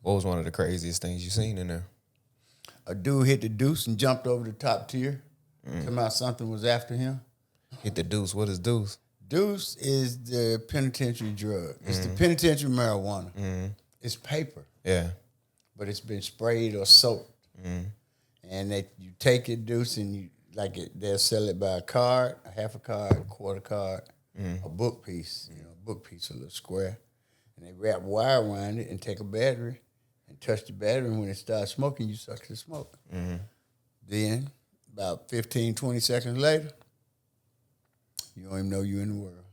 What was one of the craziest things you seen in there? A dude hit the deuce and jumped over the top tier. Somehow something was after him. Hit the deuce. What is deuce? Deuce is the penitentiary drug. It's the penitentiary marijuana. It's paper. Yeah. But it's been sprayed or soaked. And you take it, deuce, and they'll sell it by a card, a half a card, a quarter card, a book piece, a little square. And they wrap wire around it and take a battery and touch the battery. And when it starts smoking, you suck the smoke. Then, about 15, 20 seconds later, you don't even know you're in the world.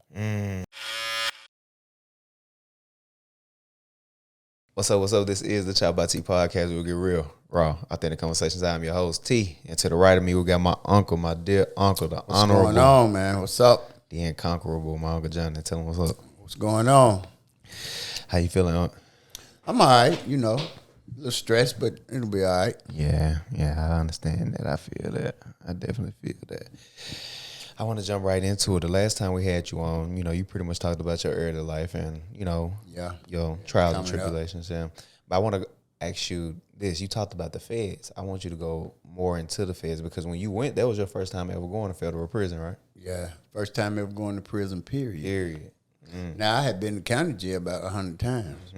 What's up? This is the ChoppedByT podcast. We'll get real, raw, authentic conversations. I'm your host, T. And to the right of me, we got my uncle, my dear uncle, the honorable. What's going on, man? What's up? The incomparable, my Uncle John. Tell him what's up. What's going on? How you feeling, Unc? I'm all right, a little stressed, but it'll be all right. Yeah, I understand that. I feel that. I definitely feel that. I want to jump right into it. The last time we had you on, you pretty much talked about your early life and, your trials and tribulations. Yeah. But I want to ask you this. You talked about the feds. I want you to go more into the feds because when you went, that was your first time ever going to federal prison, right? Yeah, first time ever going to prison, period. Mm. Now, I had been to county jail about 100 times.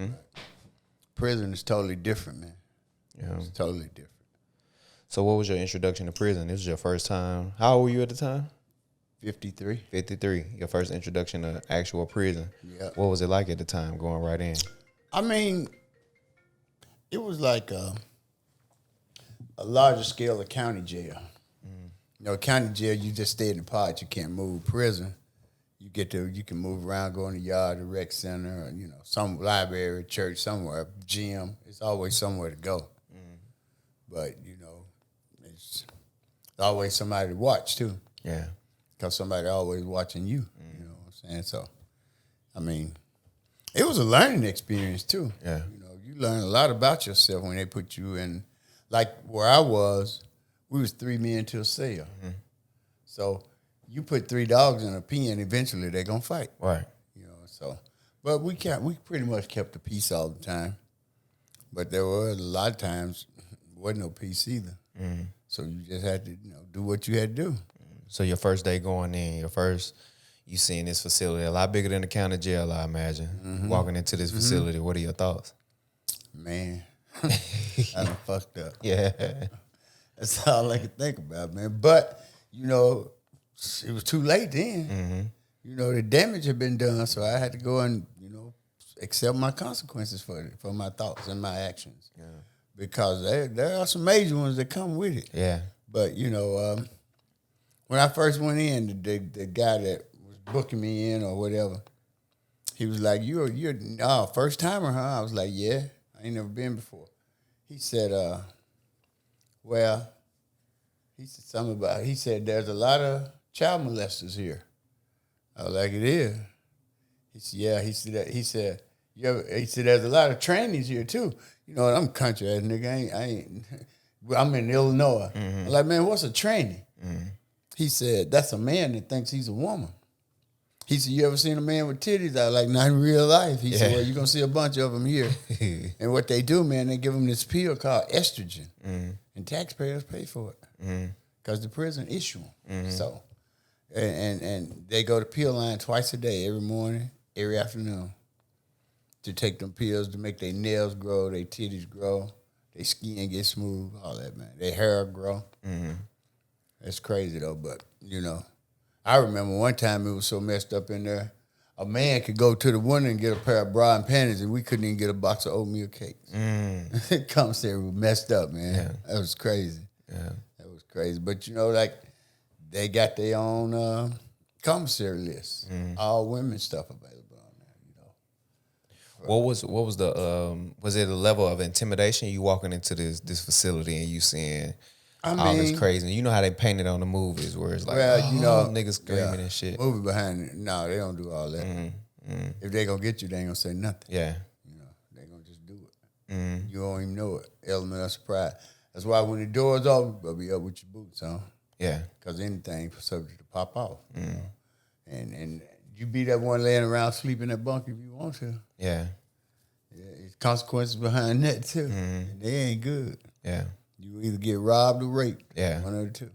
Prison is totally different, man. Yeah. It's totally different. So what was your introduction to prison? This was your first time. How old were you at the time? 53. 53. Your first introduction to actual prison. Yeah. What was it like at the time going right in? I mean, it was like a larger scale of county jail. County jail, you just stay in the pod. You can't move. Prison, you can move around, go in the yard, the rec center, or, some library, church, somewhere, gym. It's always somewhere to go. But, it's always somebody to watch, too. Yeah. Because somebody always watching you, you know what I'm saying? So, I mean, it was a learning experience, too. Yeah. You learn a lot about yourself when they put you in, like where I was, we was 3 men to a cell. So you put 3 dogs in a pen, eventually they're going to fight. Right. But we pretty much kept the peace all the time. But there were a lot of times, there wasn't no peace either. So you just had to, do what you had to do. So your first day going in, you seeing this facility, a lot bigger than the county jail, I imagine. Walking into this facility, what are your thoughts? Man, I done fucked up. Yeah. That's all I could think about, man. But, it was too late then. The damage had been done, so I had to go and, accept my consequences for my thoughts and my actions. Yeah. Because there are some major ones that come with it. Yeah. But, when I first went in, the guy that was booking me in or whatever, he was like, you're first timer, huh? I was like, yeah, I ain't never been before. He said, he said something about, he said, there's a lot of child molesters here. I was like, it is. He said, yeah. He said, there's a lot of trainees here too. I'm country ass nigga. I'm in Illinois. I'm like, man, what's a trainee? He said, that's a man that thinks he's a woman. He said, you ever seen a man with titties? I was like, not in real life. He said, well, you're going to see a bunch of them here. And what they do, man, they give them this pill called estrogen. And taxpayers pay for it. Because the prison issue them. So, and they go to pill line twice a day, every morning, every afternoon, to take them pills to make their nails grow, their titties grow, their skin get smooth, all that, man. Their hair grow. That's crazy, though, but, I remember one time it was so messed up in there, a man could go to the window and get a pair of bra and panties, and we couldn't even get a box of oatmeal cakes. Commissary was messed up, man. Yeah. That was crazy. Yeah. That was crazy. But, they got their own commissary list. All women stuff available on there, What was the was it a level of intimidation? You walking into this facility and you seeing all this crazy. You know how they paint it on the movies where it's like, niggas screaming and shit. Movie behind it. No, they don't do all that. If they gonna get you, they ain't gonna say nothing. Yeah. They gonna just do it. You don't even know it. Element of surprise. That's why when the door's open, you'll be up with your boots on. Yeah. Because anything subject to pop off. And you be that one laying around sleeping in that bunk if you want to. Yeah. Yeah, it's consequences behind that too. And they ain't good. Yeah. You either get robbed or raped. Yeah. One of the two.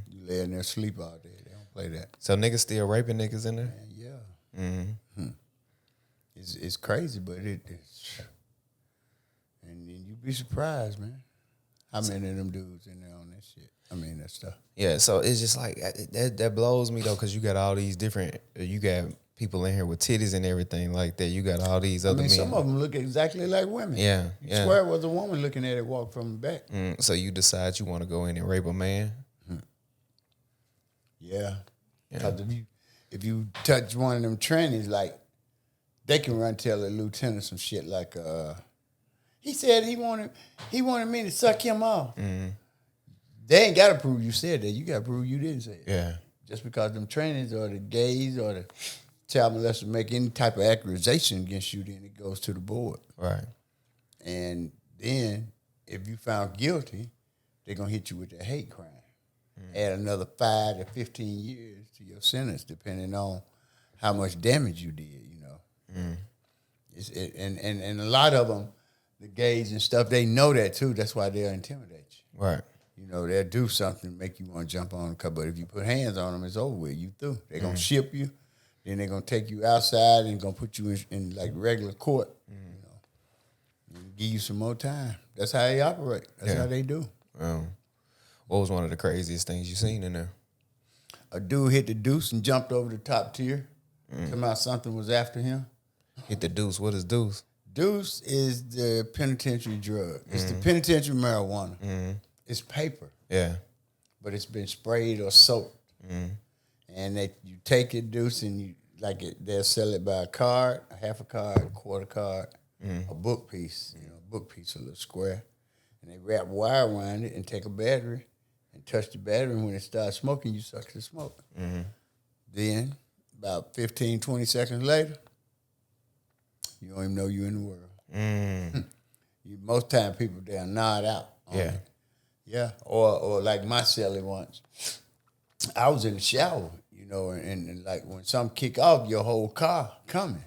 You lay in there sleep all day. They don't play that. So niggas still raping niggas in there? Man, yeah. It's crazy, but it's... And then you'd be surprised, man. How many of them dudes in there on that shit? I mean, that stuff. Yeah, so it's just like, that blows me, though, because you got all these different, you got people in here with titties and everything like that. You got all these other men. Some of them look exactly like women. Yeah, You swear it was a woman looking at it walk from the back. So you decide you want to go in and rape a man? Yeah. Because if you touch one of them trannies, like, they can run tell the lieutenant some shit like, he said he wanted me to suck him off. They ain't got to prove you said that. You got to prove you didn't say it. Yeah. Just because them trainers or the gays or the child molesters make any type of accusation against you, then it goes to the board. Right. And then if you found guilty, they're going to hit you with the hate crime. Add another 5 to 15 years to your sentence, depending on how much damage you did, you know. And a lot of them, the gays and stuff, they know that too. That's why they'll intimidate you. Right. You know, they'll do something to make you want to jump on the but if you put hands on them, it's over with. You through. They're going to ship you. Then they're going to take you outside and going to put you in like regular court. You know, and give you some more time. That's how they operate. That's how they do. What was one of the craziest things you seen in there? A dude hit the deuce and jumped over the top tier. Somehow something was after him. Hit the deuce. What is deuce? Deuce is the penitentiary drug. It's the penitentiary marijuana. It's paper. Yeah. But it's been sprayed or soaked. And you take it, deuce, and you they'll sell it by a card, a half a card, a quarter card, a book piece, a little square. And they wrap wire around it and take a battery and touch the battery, and when it starts smoking, you suck the smoke. Then, about 15, 20 seconds later, you don't even know you're in the world. Most time people, they'll nod out. Yeah. Yeah. Or like my celly once. I was in the shower, and like when something kick off, your whole car coming.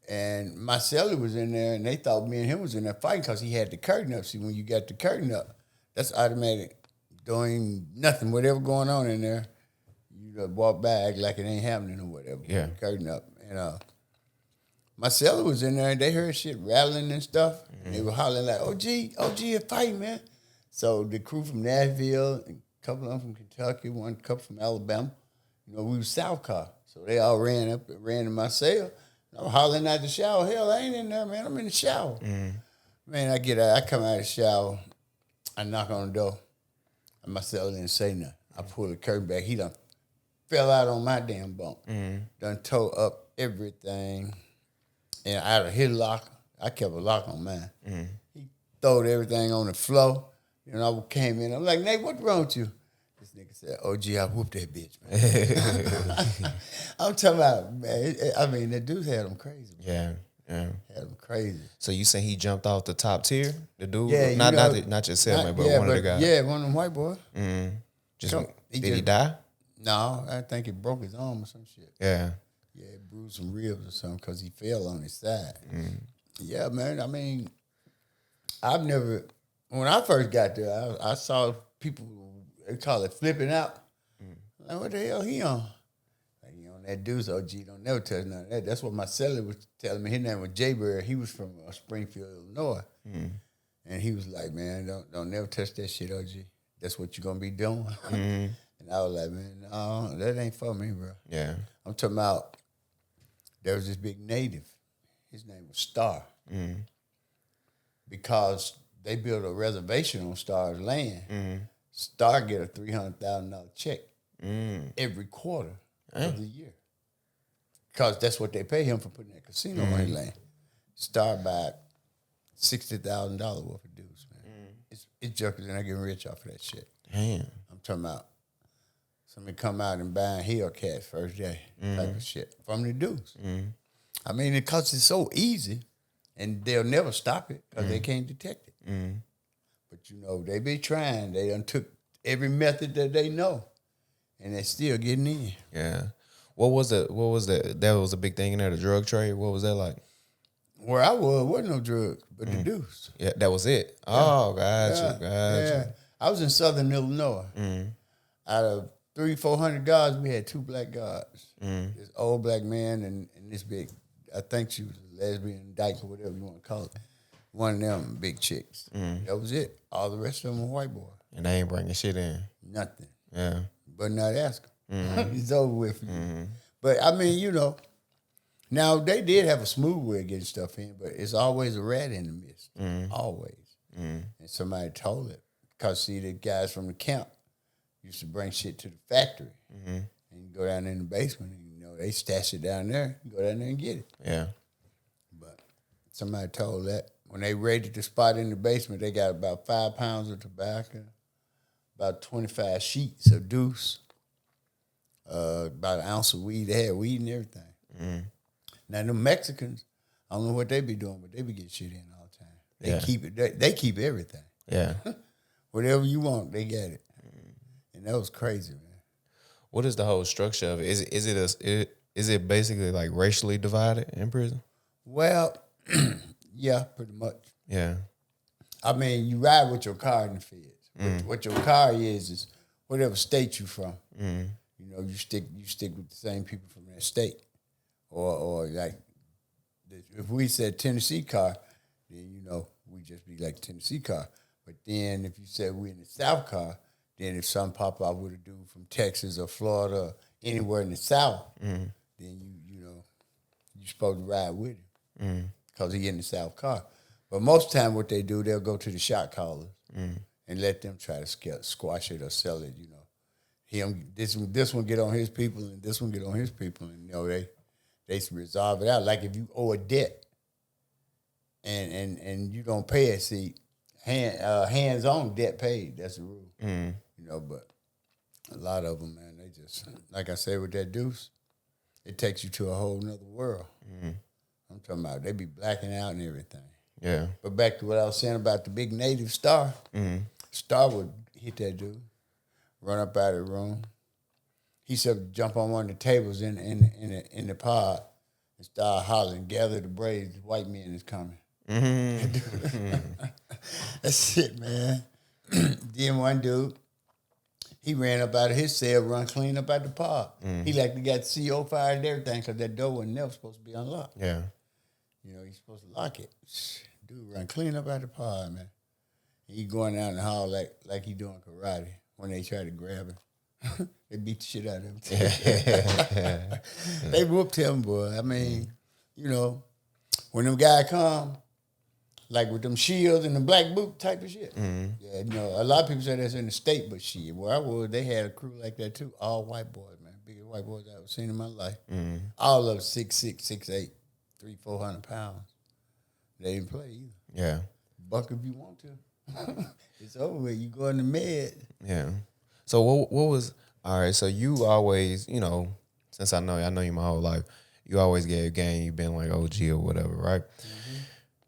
And my celly was in there, and they thought me and him was in there fighting because he had the curtain up. See, when you got the curtain up, that's automatic. Doing nothing, whatever going on in there, you just walk by, act like it ain't happening or whatever. Yeah. Curtain up. And my celly was in there, and they heard shit rattling and stuff. And they were hollering like, OG, a fight, man. So the crew from Nashville, a couple of them from Kentucky, one couple from Alabama, we was South car. So they all ran up and ran in my cell. I'm hollering out the shower. Hell, I ain't in there, man. I'm in the shower. Man, I get out. I come out of the shower. I knock on the door. And my cell didn't say nothing. I pull the curtain back. He done fell out on my damn bunk. Done tore up everything. And out of his locker, I kept a lock on mine. He throwed everything on the floor. I came in. I'm like, Nate, what's wrong with you? This nigga said, OG, I whooped that bitch, man. I'm talking about, man. That dude had him crazy. Man. Yeah. Had him crazy. So you say he jumped off the top tier? The dude? Yeah. Not your cellmate, but one of the guys. Yeah, one of them white boys. Did he die? No, I think he broke his arm or some shit. Yeah. Yeah, he bruised some ribs or something because he fell on his side. Yeah, man. I mean, when I first got there, I saw people, they call it flipping out. Like, what the hell he on? Like, he on that deuce, OG, don't never touch none of that. That's what my celly was telling me. His name was Jay Bird. He was from Springfield, Illinois. And he was like, man, don't never touch that shit, OG. That's what you're going to be doing. And I was like, man, no, that ain't for me, bro. Yeah. I'm talking about, there was this big native. His name was Star. Because they built a reservation on Star's land. Star get a $300,000 check every quarter of the year. Because that's what they pay him for putting that casino on his land. Star bought $60,000 worth of dues, man. It's jokers and I getting rich off of that shit. Damn. I'm talking about somebody come out and buying Hellcat first day type of shit from the dudes. I mean, because it's so easy and they'll never stop it because they can't detect it. But, they be trying. They done took every method that they know and they're still getting in. Yeah. What was that was a big thing in there, the drug trade? What was that like? Where I wasn't no drugs, but the deuce. Yeah, that was it. Oh, gotcha. I was in Southern Illinois. Out of 300-400 guards, we had 2 black guards. This old black man and this big, I think she was a lesbian, dyke, or whatever you want to call it. One of them big chicks. That was it. All the rest of them were white boys. And they ain't bringing shit in. Nothing. Yeah. But not ask them. It's over with for you. But, I mean, now they did have a smooth way of getting stuff in, but it's always a rat in the midst. Always. And somebody told it. Because, see, the guys from the camp used to bring shit to the factory. And you go down in the basement and, they stash it down there. You go down there and get it. Yeah. But somebody told that. When they raided the spot in the basement, they got about 5 pounds of tobacco, about 25 sheets of deuce, about an ounce of weed. They had weed and everything. Now, the Mexicans, I don't know what they be doing, but they be getting shit in all the time. They keep it. They keep everything. Yeah. Whatever you want, they got it. And that was crazy, man. What is the whole structure of it? Is it basically like racially divided in prison? Well, yeah, pretty much. Yeah. I mean, you ride with your car in the feds. What your car is whatever state you from. You stick with the same people from that state. Or like, if we said Tennessee car, then, we just be like Tennessee car. But then if you said we in the South car, then if something pop out with a dude from Texas or Florida or anywhere in the South, then you're supposed to ride with him because he in the South car. But most time what they do, they'll go to the shot callers and let them try to squash it or sell it, This one get on his people and this one get on his people, and they resolve it out. Like if you owe a debt and you don't pay it, see, hands on debt paid. That's the rule. But a lot of them, man, they just, like I said with that deuce, it takes you to a whole nother world. I'm talking about they be blacking out and everything. Yeah. But back to what I was saying about the big native Star. Star would hit that dude, run up out of the room. He said jump on one of the tables in the pod and start hollering, gather the braids, white men is coming. That's it, man. Then one dude, he ran up out of his cell, run clean up out the pod. He like got the CO fired and everything because that door was never supposed to be unlocked. Yeah. He's supposed to lock it. Dude run clean up out the pod, man. He going down the hall like he doing karate when they try to grab him. They beat the shit out of him. They whooped him, boy. I mean, when them guys come, like with them shields and the black boot type of shit. Yeah, a lot of people say that's in the state, but shit, where I was, they had a crew like that too. All white boys, man. Biggest white boys I've ever seen in my life. All of them 6'6", 6'8", 300-400 pounds. They didn't play either. Yeah. Buck if you want to. It's over with. You go in the med. Yeah. So what was, all right, so you always, since I know you my whole life, you always gave game, you've been like OG or whatever, right?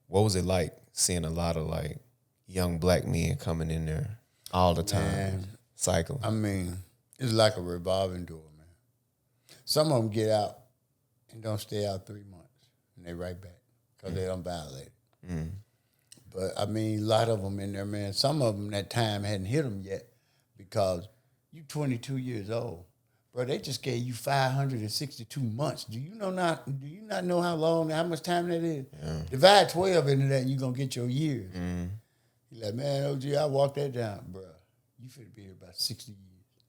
What was it like seeing a lot of like young black men coming in there all the time, cycling? I mean, it's like a revolving door, man. Some of them get out and don't stay out 3 months, and they right back because they don't violate it. But, I mean, a lot of them in there, man, some of them that time hadn't hit them yet because you 22 years old. Bro, they just gave you 562 months. Do you not know how much time that is? Yeah. Divide 12 into that and you're going to get your years. You're like, man, OG, I walked that down, bro. You finna be here about 60 years.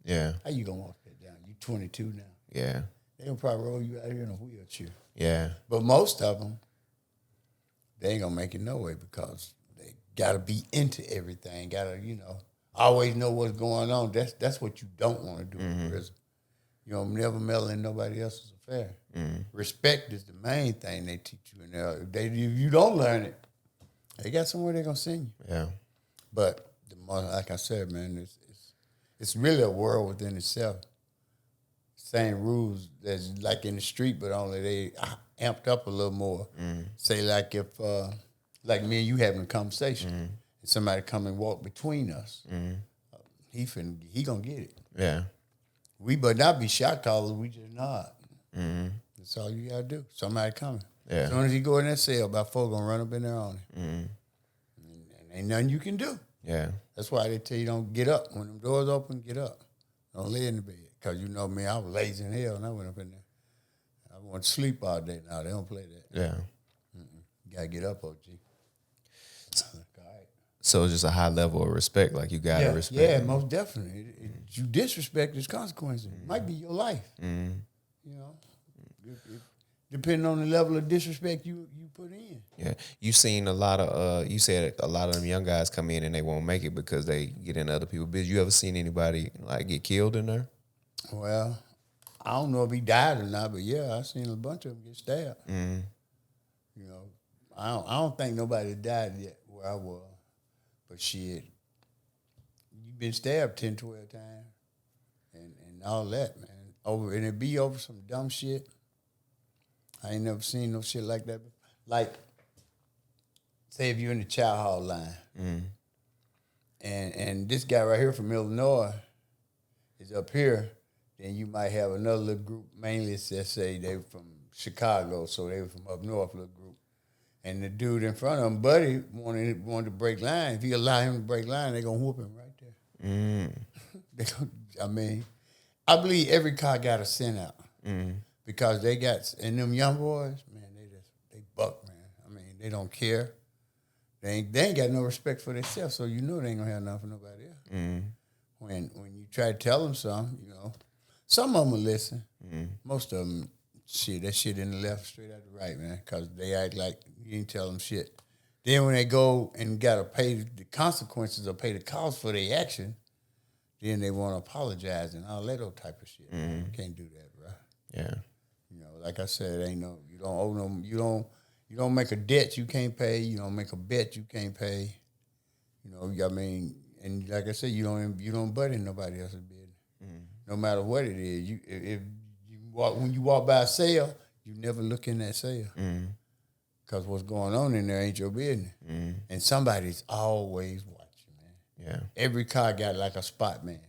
Yeah. How you going to walk that down? You 22 now. Yeah. They going to probably roll you out here in a wheelchair. Yeah. But most of them, they ain't going to make it no way because they got to be into everything. Got to, always know what's going on. That's what you don't want to do in prison. Never meddle in nobody else's affair. Respect is the main thing they teach you in there. If you don't learn it, they got somewhere they're gonna send you. Yeah. But like I said, man, it's really a world within itself. Same rules as like in the street, but only they amped up a little more. Say like if like me and you having a conversation, and somebody come and walk between us, he gonna get it. Yeah. We but not be shot callers, we just not. That's all you gotta do. Somebody coming. Yeah. As soon as he go in that cell, about 4 gonna run up in there on him. And ain't nothing you can do. Yeah. That's why they tell you don't get up. When them doors open, get up. Don't lay in the bed. Because you know me, I was lazy in hell and I went up in there. I want to sleep all day. Now they don't play that. Yeah. You got to get up, OG. So it's just a high level of respect. Like you got to respect. Yeah, most definitely. You disrespect, there's consequences. It might be your life. You know, depending on the level of disrespect you put in. Yeah, you seen a lot of. You said a lot of them young guys come in and they won't make it because they get in other people's business. You ever seen anybody like get killed in there? Well, I don't know if he died or not, but yeah, I seen a bunch of them get stabbed. You know, I don't think nobody died yet where I was, but shit, you been stabbed 10, 12 times, and all that, man. And it be over some dumb shit. I ain't never seen no shit like that. Like, say if you're in the chow hall line, and this guy right here from Illinois is up here, then you might have another little group, mainly let's say they from Chicago, so they were from up north, little group. And the dude in front of him, Buddy, wanted to break line. If you allow him to break line, they're going to whoop him right there. I believe every car got a send out. Because they got, and them young boys, man, they buck, man. I mean, they don't care. They ain't got no respect for themselves, so you know they ain't going to have nothing for nobody else. When you try to tell them something, you know, some of them will listen. Most of them, that shit in the left, straight out the right, man, because they act like you ain't tell them shit. Then when they go and got to pay the consequences or pay the cost for their action, then they want to apologize and all that old type of shit. You can't do that, bro. Yeah. You know, like I said, you don't owe no, you don't make a debt you can't pay. You don't make a bet you can't pay. You know, I mean, and like I said, you don't butt in nobody else's business. No matter what it is. When you walk by a sale, you never look in that sale. Because what's going on in there ain't your business. And somebody's always watching, man. Yeah. Every car got like a spot man.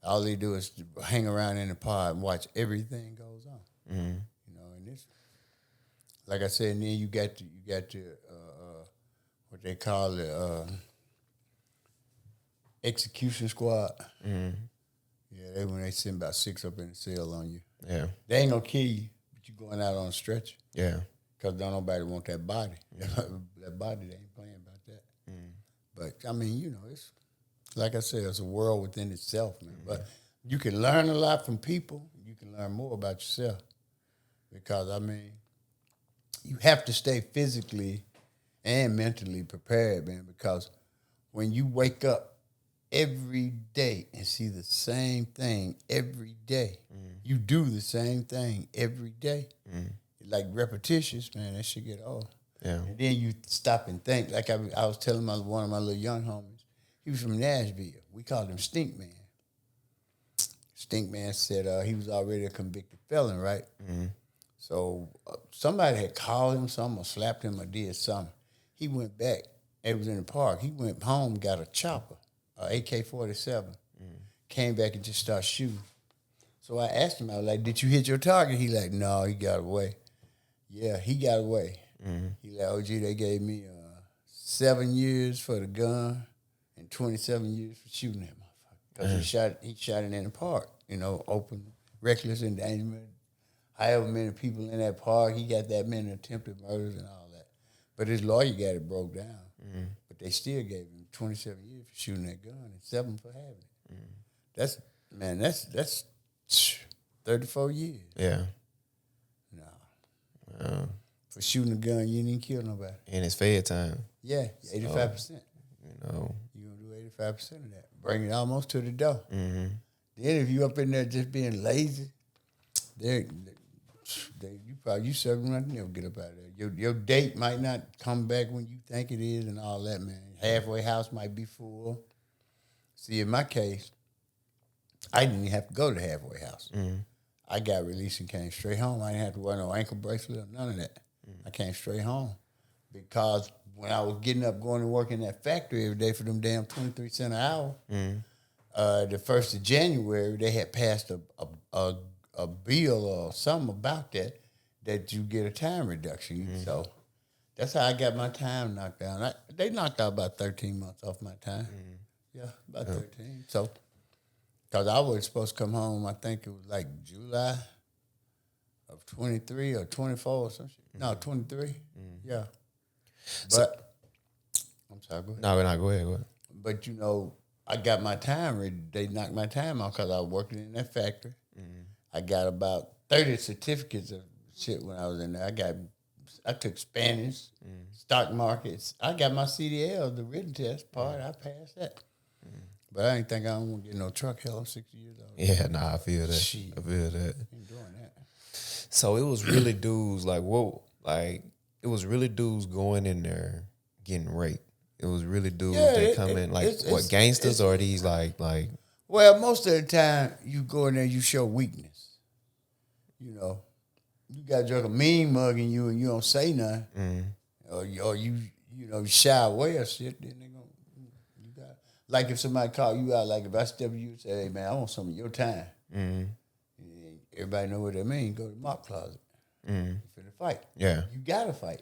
All they do is hang around in the pod and watch everything goes on. You know, and this, like I said, and then you got to what they call it, execution squad. Yeah, when they send about 6 up in the cell on you. Yeah. They ain't gonna kill you, but you going out on a stretcher. Yeah. Because don't nobody want that body. That body, they ain't playing about that. But, I mean, you know, it's, like I said, it's a world within itself, man. But you can learn a lot from people. You can learn more about yourself. Because, I mean, you have to stay physically and mentally prepared, man. Because when you wake up every day and see the same thing every day, you do the same thing every day. Like repetitious, man, that shit get old. Yeah. And then you stop and think. Like I was telling one of my little young homies, he was from Nashville. We called him Stink Man. Stink Man said he was already a convicted felon, right? So somebody had called him something or slapped him or did something. He went back. It was in the park. He went home, got a chopper, AK-47, came back and just started shooting. So I asked him, I was like, did you hit your target? He like, no, he got away. Yeah, he got away. He like, OG, they gave me 7 years for the gun and 27 years for shooting that motherfucker. Because he shot it in the park, you know, open, reckless endangerment. However many people in that park, he got that many attempted murders and all that. But his lawyer got it broke down. But they still gave him 27 years for shooting that gun and 7 for having it. That's 34 years. Yeah. No. For shooting a gun, you didn't kill nobody. And it's fair time. Yeah, 85%. You know. You're going to do 85% of that. Bring it almost to the door. Then if you up in there just being lazy, you certainly not never get up out of there. Your date might not come back when you think it is and all that, man. Halfway house might be full. See, in my case, I didn't even have to go to the halfway house. I got released and came straight home. I didn't have to wear no ankle bracelet or none of that. I came straight home because when I was getting up, going to work in that factory every day for them damn 23 cents an hour, the 1st of January, they had passed a bill or something about that that you get a time reduction. So that's how I got my time knocked down. They knocked out about 13 months off my time. Yeah, about 13. So, because I was supposed to come home, I think it was like July of 23 or 24 or some shit. No, 23. Yeah. But, I'm sorry, go ahead. No, go ahead. But, I got my time. They knocked my time off because I was working in that factory. I got about 30 certificates of shit when I was in there. I took Spanish, stock markets. I got my CDL, the written test part. I passed that. But I ain't think I don't want to get no truck. Hell, I'm 60 years old. Yeah, I feel that. Shit. I feel that. Ain't doing that. So it was really dudes it was really dudes going in there getting raped. It was really dudes that come in gangsters or these like. Well, most of the time you go in there, you show weakness. You got a mean mug in you and you don't say nothing, or you shy away or shit. Then they gonna like if somebody call you out, like if I step you and say, "Hey man, I want some of your time." Everybody know what that means. Go to the mop closet. You finna fight. Yeah, you gotta fight.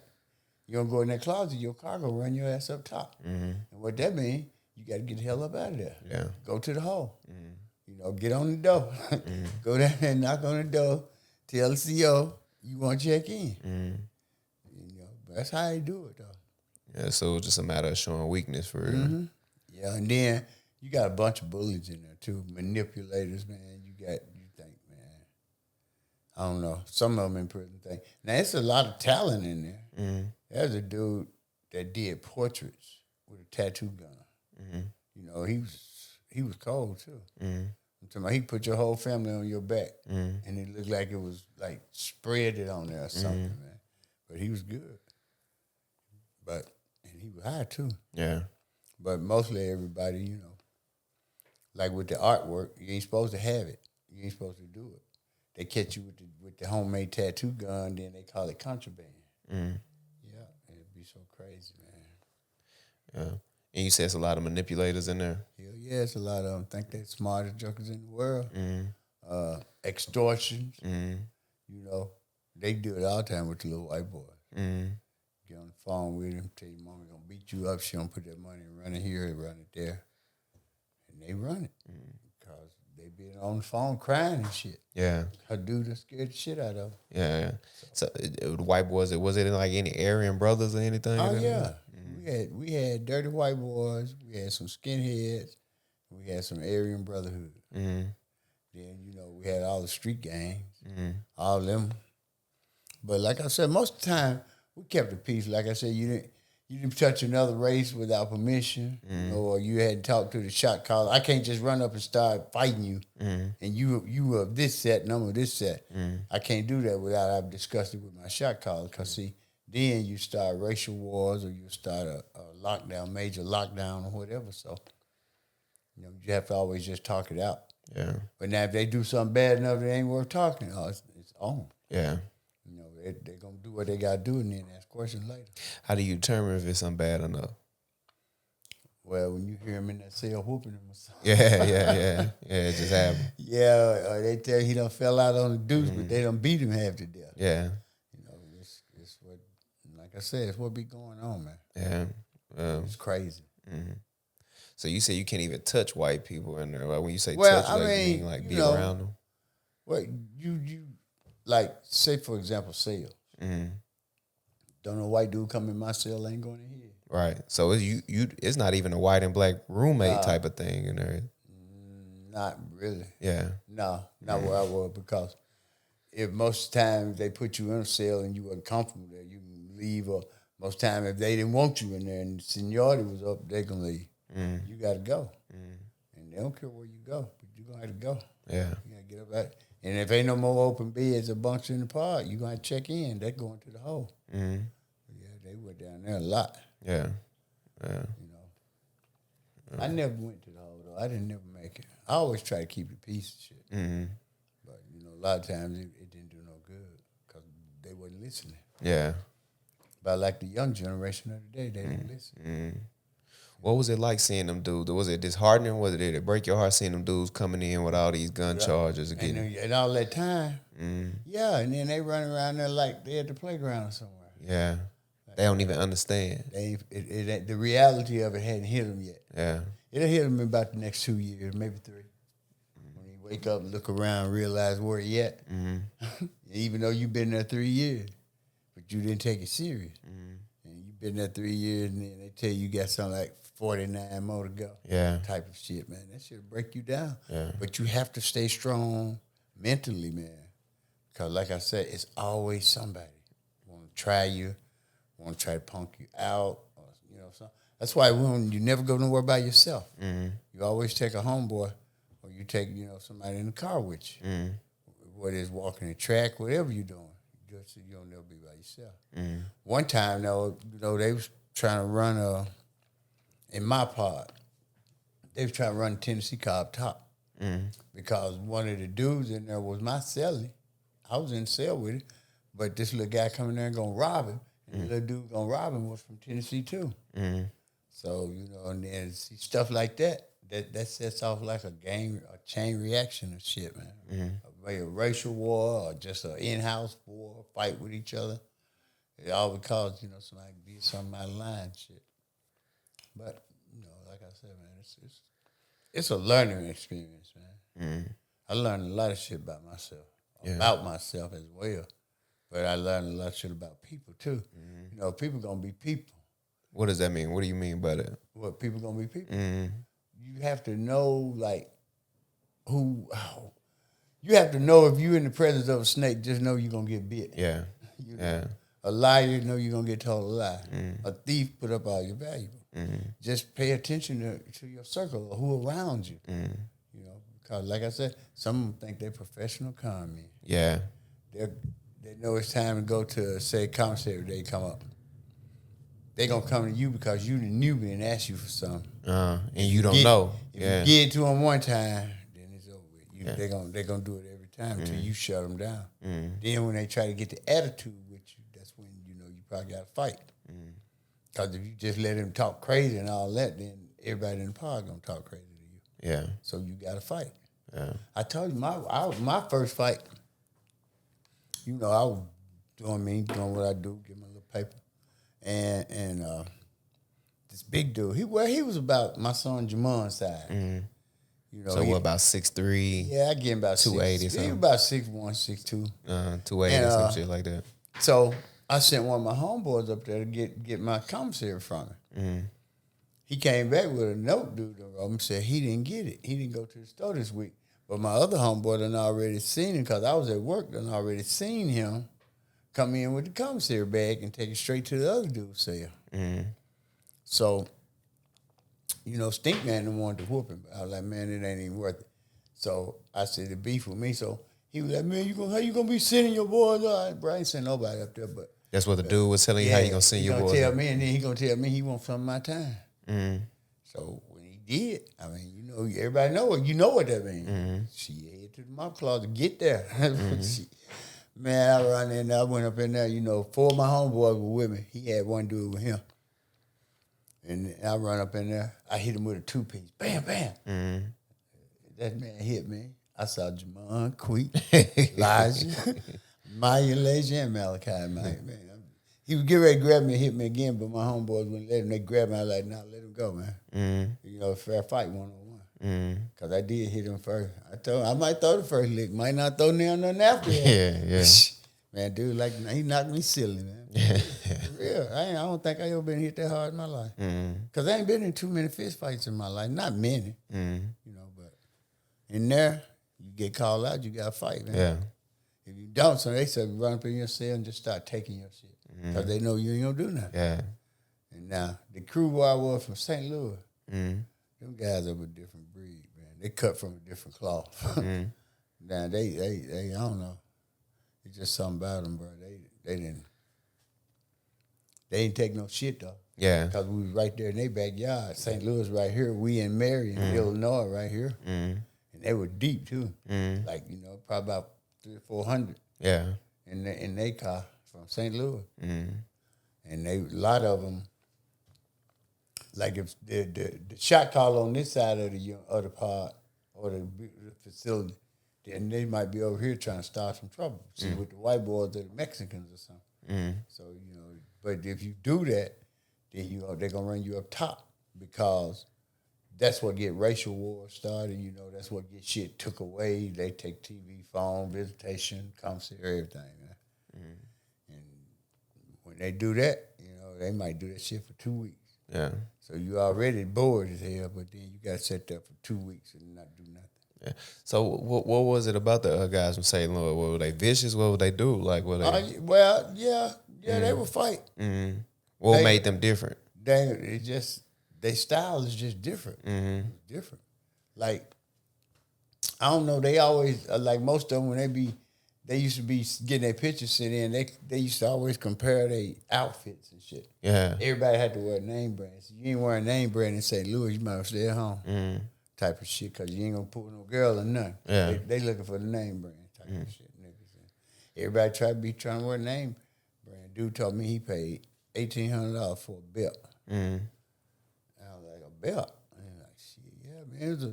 You don't go in that closet, your car gonna run your ass up top. And what that means, you gotta get the hell up out of there. Yeah, go to the hole. Get on the door. Go down there and knock on the door. Tell the CO you want to check in. But that's how they do it though. Yeah, so it's just a matter of showing weakness for real. Yeah, and then you got a bunch of bullies in there too, manipulators, man. You think, man, I don't know. Some of them in prison think. Now it's a lot of talent in there. There's a dude that did portraits with a tattoo gun. He was cold too. I'm talking about he put your whole family on your back, and it looked like it was like spread it on there or something, man. But he was good. And he was high too. Yeah. But mostly everybody, like with the artwork, you ain't supposed to have it. You ain't supposed to do it. They catch you with the homemade tattoo gun, then they call it contraband. Yeah, it'd be so crazy, man. Yeah. And you said it's a lot of manipulators in there? Hell yeah, it's a lot of them. Think they're the smartest jokers in the world. Extortions. They do it all the time with the little white boys. Get on the phone with him, tell your mama gonna beat you up. She don't put that money and run it here and run it there. And they run it. Because they be on the phone crying and shit. Yeah. Her dude that scared the shit out of her. Yeah. So the white boys, was it like any Aryan brothers or anything? Oh, yeah. We had dirty white boys. We had some skinheads. We had some Aryan Brotherhood. Then, we had all the street gangs. All of them. But like I said, most of the time, we kept the peace. Like I said, you didn't touch another race without permission, or you hadn't talked to the shot caller. I can't just run up and start fighting you, and you of this set and I'm of this set. I can't do that without I've discussed it with my shot caller. Because see, then you start racial wars or you start a lockdown, major lockdown or whatever. So, you have to always just talk it out. Yeah. But now if they do something bad enough that ain't worth talking, it's on. Yeah. They're going to do what they got to do and then ask questions later. How do you determine if it's something bad enough? Well, when you hear him in that cell whooping him or something. Yeah, it just happened. Yeah, or they tell he done fell out on the deuce, but they done beat him half to death. Yeah. It's what, like I said, it's what be going on, man. Yeah. It's crazy. So you say you can't even touch white people in there. Like when you say touch, you mean like be around them? Well, you like, say, for example, sales. Don't know white dude come in my cell, ain't going in here. Right. So it's not even a white and black roommate type of thing in there. Not really. Yeah. No, not where I was, because if most times they put you in a cell and you wasn't comfortable there, you can leave. Or most time if they didn't want you in there and the seniority was up, they can leave. You got to go. And they don't care where you go, but you're going to have to go. Yeah. You got to get up out. And if ain't no more open beds or bunks in the park, you're going to check in. They're going to the hole. Yeah, they went down there a lot. Yeah. I never went to the hole, though. I didn't never make it. I always try to keep the peace and shit. But, a lot of times it didn't do no good because they wasn't listening. Yeah. But like the young generation of today, they don't listen. What was it like seeing them dudes? Was it disheartening? Was it, did it break your heart seeing them dudes coming in with all these gun charges again? And all that time, yeah, and then they run around there like they at the playground or somewhere. Yeah, they don't even understand. The reality of it hadn't hit them yet. Yeah, it'll hit them in about the next 2 years, maybe 3. When you wake up and look around, realize where you at. Even though you've been there 3 years, but you didn't take it serious. And you've been there 3 years, and then they tell you got something like 49 more to go. Yeah, type of shit, man. That shit'll break you down. Yeah. But you have to stay strong mentally, man. Because like I said, it's always somebody want to try you, want to try to punk you out, or, you know. So that's why you never go nowhere by yourself. You always take a homeboy, or you take somebody in the car with you. Whether it's walking the track, whatever you're doing, just so you don't never be by yourself. One time, though, they was trying to run in my part, they was trying to run Tennessee car up top because one of the dudes in there was my cellie. I was in the cell with him, but this little guy coming there and gonna rob him, and the little dude gonna rob him was from Tennessee too. So and then see stuff like that sets off like a chain reaction of shit, man. A racial war or just an in-house war, fight with each other. It all because somebody did something out of line, shit. But like I said, man, it's a learning experience, man. I learned a lot of shit about myself, about myself as well. But I learned a lot of shit about people too. People gonna be people. What does that mean? What do you mean by that? What, people gonna be people? You have to know who. You have to know if you're in the presence of a snake. Just know you're gonna get bit. Yeah. A liar, know you're gonna get told a lie. A thief put up all your valuables. Just pay attention to your circle or who around you. Because like I said, some of them think they're professional con men. Yeah. They know it's time to go to, say, commissary. They come up. They gonna come to you because you the newbie and ask you for something. And you don't know. If you get it to them one time, then it's over with. They're gonna do it every time until you shut them down. Then when they try to get the attitude with you, that's when you probably got to fight. Because if you just let them talk crazy and all that, then everybody in the pod gonna talk crazy to you. Yeah. So you got to fight. Yeah. I told you my first fight. I was doing what I do, get my little paper, and this big dude. He was about my son Jamon's size. So what, about 6'3"? Yeah, I get him about 280 something. He was about 6'1", 6'2". 280 some shit like that. So I sent one of my homeboys up there to get my commissary from him. He came back with a note, dude, and said he didn't get it. He didn't go to the store this week. But my other homeboy done already seen him because I was at work, done already seen him come in with the commissary bag and take it straight to the other dude's cell. So, Stink Man done wanted to whoop him. I was like, man, it ain't even worth it. So I said, the beef with me. So he was like, man, how you gonna be sending your boys? Bro, I ain't sending nobody up there, but that's what the dude was telling you, how you gonna send your boys. He gonna tell me, and then he gonna tell me he wants some of my time. So when he did, I mean, everybody know what that means. She head to the mop closet to get there. Man, I run in there. I went up in there. 4 of my homeboys were with me. He had one dude with him, and I run up in there. I hit him with a 2-piece. Bam, bam. That man hit me. I saw Jamon, Queet, Elijah, Maya, Lazy, and Malachi. Man, he was getting ready to grab me and hit me again, but my homeboys wouldn't let him. They grabbed me. I was like, nah, let him go, man. Fair fight, 1-on-1. Because I did hit him first. I told him I might throw the first lick. Might not throw nothing after that. Yeah. Man, dude, he knocked me silly, man. For real. I don't think I ever been hit that hard in my life. Because I ain't been in too many fist fights in my life. Not many. But in there, you get called out, you got to fight, man. Yeah. If you don't, so they say run up in your cell and just start taking your shit. Because they know you ain't going to do nothing. Yeah. And now, the crew where I was from St. Louis, them guys are a different breed, man. They cut from a different cloth. Now, they I don't know. It's just something about them, bro. They didn't take no shit, though. Yeah. Because we was right there in their backyard. St. Louis right here. We in Marion, Illinois right here. And they were deep, too. Like, probably about 300 or 400. Yeah. In their car from St. Louis. And a lot of them, like if the shot call on this side of the pod or the facility, then they might be over here trying to start some trouble. See, with the white boys or the Mexicans or something. So, but if you do that, then they're going to run you up top because that's what get racial wars started. That's what get shit took away. They take TV, phone, visitation, commissary, everything. Man. And when they do that, they might do that shit for 2 weeks. Yeah. So you already bored as hell, but then you got set there for 2 weeks and not do nothing. Yeah. So what was it about the guys from St. Louis? What were they vicious? What would they do? Like what? They... They would fight. Mm-hmm. What made them different? Their style is just different. Mm-hmm. Different. Like I don't know. They always like most of them when they used to be getting their pictures sent in. They used to always compare their outfits and shit. Yeah. Everybody had to wear a name brand. So you ain't wearing a name brand in St. Louis, you might well stay at home. Mm-hmm. Type of shit, because you ain't gonna pull no girl or nothing. Yeah. They looking for the name brand type of shit. Niggas. Everybody trying to wear a name brand. Dude told me he paid $1,800 for a belt. Mm-hmm. I was like, a belt? And he was like, shit, yeah, man, it was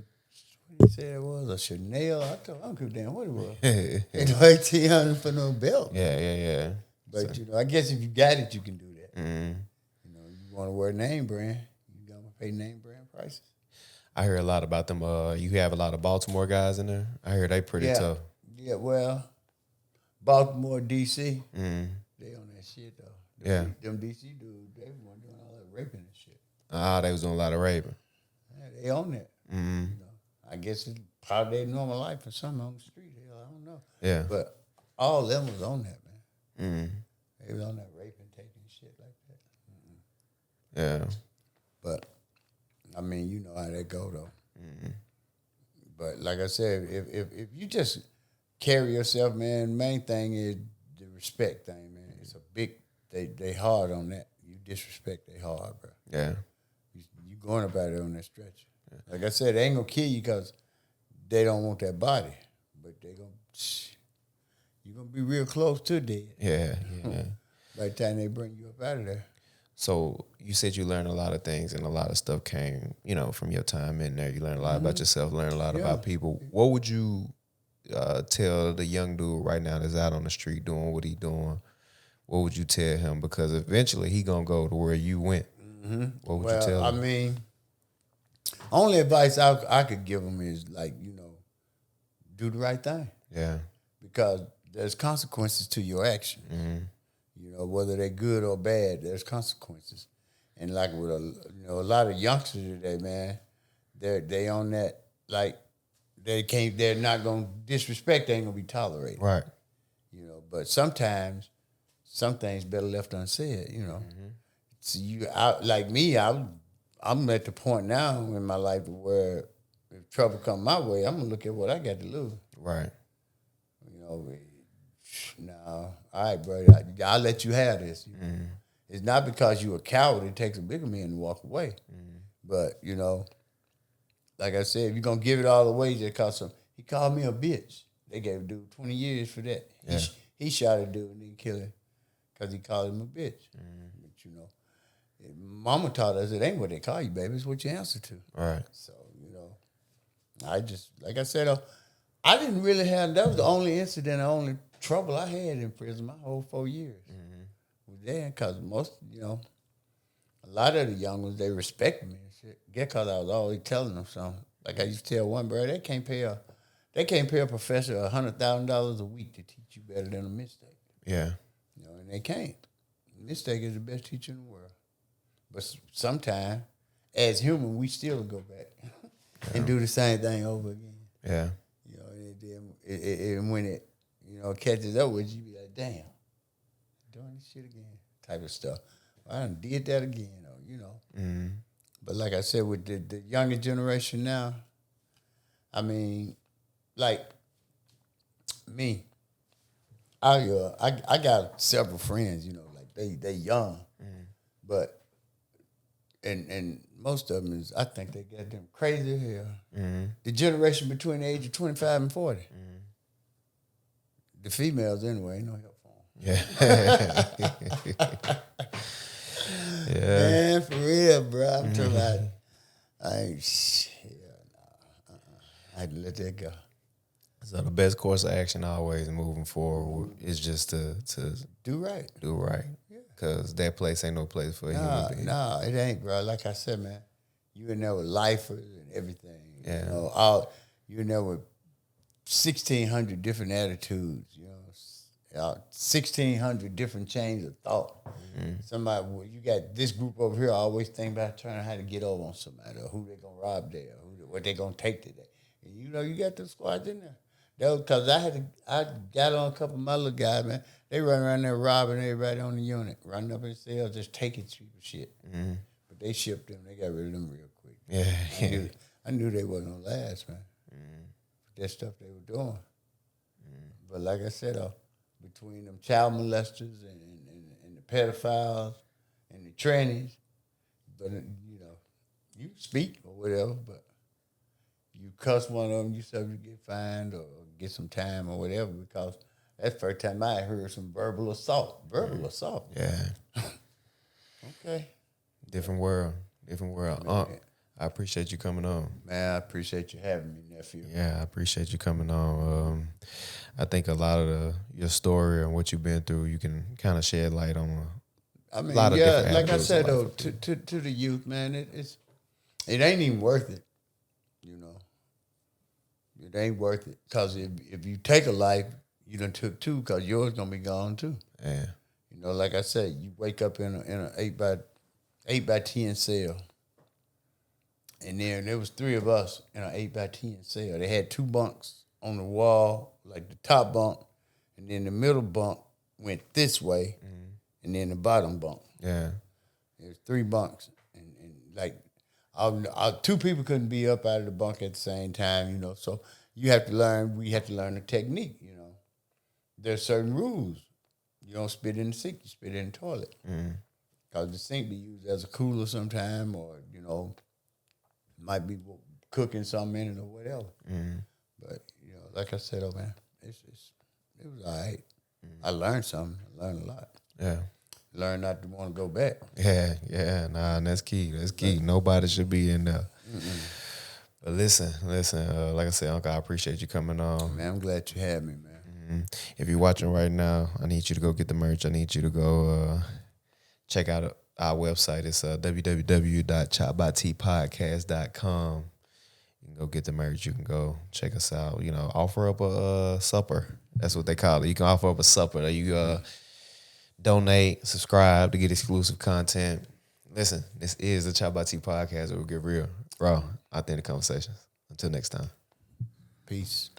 what he said it was, a Chanel. I don't give a damn what it was. Ain't no $1,800 for no belt. Yeah. But, I guess if you got it, you can do that. Mm-hmm. You want to wear a name brand, you got to pay name brand prices. I hear a lot about them. You have a lot of Baltimore guys in there. I hear they pretty tough. Yeah, well, Baltimore, D.C., they on that shit, though. Them D.C. dudes, they weren't doing all that raping and shit. They was doing a lot of raping. Yeah, they on that. Mm-hmm. I guess it's part of their normal life or something on the street. Hell, I don't know. Yeah. But all of them was on that, man. Mm-hmm. They was on that raping, taking shit like that. Mm-hmm. Yeah. But, I mean, you know how that go, though. Mm-hmm. But like I said, if you just carry yourself, man, main thing is the respect thing, man. It's a big, they hard on that. You disrespect, they hard, bro. Yeah. You going about it on that stretch. Yeah. Like I said, they ain't going to kill you because they don't want that body. But you're going to be real close to dead. Yeah. By the time they bring you up out of there. So you said you learned a lot of things and a lot of stuff came, from your time in there. You learned a lot about yourself, learned a lot about people. What would you tell the young dude right now that's out on the street doing what he doing? What would you tell him? Because eventually he going to go to where you went. Mm-hmm. What would you tell him? I mean, only advice I could give him is do the right thing. Yeah. Because there's consequences to your action. Mm-hmm. Whether they're good or bad, there's consequences. And like with a lot of youngsters today, man, they on that, like, they're not gonna disrespect, they ain't gonna be tolerated. Right. But sometimes some things better left unsaid, Mm-hmm. So like me, I'm at the point now in my life where if trouble come my way, I'm gonna look at what I got to lose. Right. No, all right, bro. I'll let you have this. Mm-hmm. It's not because you a coward. It takes a bigger man to walk away. Mm-hmm. But like I said, if you're gonna give it all away, just cause he called me a bitch. They gave a dude 20 years for that. Yeah. He shot a dude and didn't kill him because he called him a bitch. Mm-hmm. But Mama taught us it ain't what they call you, baby. It's what you answer to. Right. So I just like I said, I didn't really have. That was the only incident, the only trouble I had in prison my whole 4 years. Mm-hmm. Was there because most, a lot of the young ones, they respected me and shit. Get because I was always telling them something. Like I used to tell one bro, they can't pay a professor $100,000 a week to teach you better than a mistake. Yeah. And they can't. A mistake is the best teacher in the world. But sometimes, as human, we still go back and do the same thing over again. Yeah. And when it catches up with you, be like, damn, doing this shit again, type of stuff. I done did that again, Mm-hmm. But like I said, with the younger generation now, I mean, like me, I got several friends, like they young, but and most of them is, I think they got them crazy as hell. Mm-hmm. The generation between the age of 25 and 40. Mm-hmm. The females, anyway, ain't no help for them. Yeah. Yeah. Man, for real, bro. I'm talking about, I ain't shit. I had to let that go. So the best course of action always moving forward is just to do right. Do right. Yeah. Because that place ain't no place for a human being. No, it ain't, bro. Like I said, man, you in there with lifers and everything. Yeah. You know, you in there with 1,600 different attitudes, 1,600 different chains of thought. Mm-hmm. Somebody, you got this group over here always think about trying how to get over on somebody, or who they gonna rob there, what they gonna take today. And you got the squads in there. That was because I got on a couple of my little guys, man. They run around there robbing everybody on the unit, running up in cells, just taking people shit. Mm-hmm. But they shipped them. They got rid of them real quick. Yeah, I knew they wasn't gonna last, man. Mm-hmm. That stuff they were doing. Mm-hmm. But like I said, between them child molesters and the pedophiles and the trannies, but you speak or whatever, but you cuss one of them, you subject to get fined or get some time or whatever, because that's the first time I heard some verbal assault. Assault. Yeah. Okay. Different world. I appreciate you coming on. Man, I appreciate you having me, nephew. Yeah, I appreciate you coming on. I think a lot of your story and what you've been through, you can kind of shed light on a lot of different like I said, though, to the youth, man, it ain't even worth it, It ain't worth it, because if you take a life, you done took two, because yours going to be gone, too. Yeah. Like I said, you wake up in an 8x10 cell. And then there was three of us in an 8x10 cell. They had two bunks on the wall, like the top bunk, and then the middle bunk went this way, and then the bottom bunk. Yeah. There's three bunks. And like, two people couldn't be up out of the bunk at the same time, So we had to learn the technique, There's certain rules. You don't spit in the sink, you spit in the toilet. Because the sink be used as a cooler sometime, or, might be cooking something in it or whatever. But, like I said, man, it was all right. I learned something. I learned a lot. Yeah. Learn not to want to go back. Yeah. Nah, and that's key. Nobody should be in there. But listen. Like I said, Uncle, I appreciate you coming on. Man, I'm glad you had me, man. If you're watching right now, I need you to go get the merch. I need you to go check out our website. It's www.ChoppedByTpodcast.com. You can go get the merch. You can go check us out. Offer up a supper. That's what they call it. You can offer up a supper. You donate, subscribe to get exclusive content. Listen, this is the ChoppedByT podcast where we get real, raw, authentic conversations. Until next time. Peace.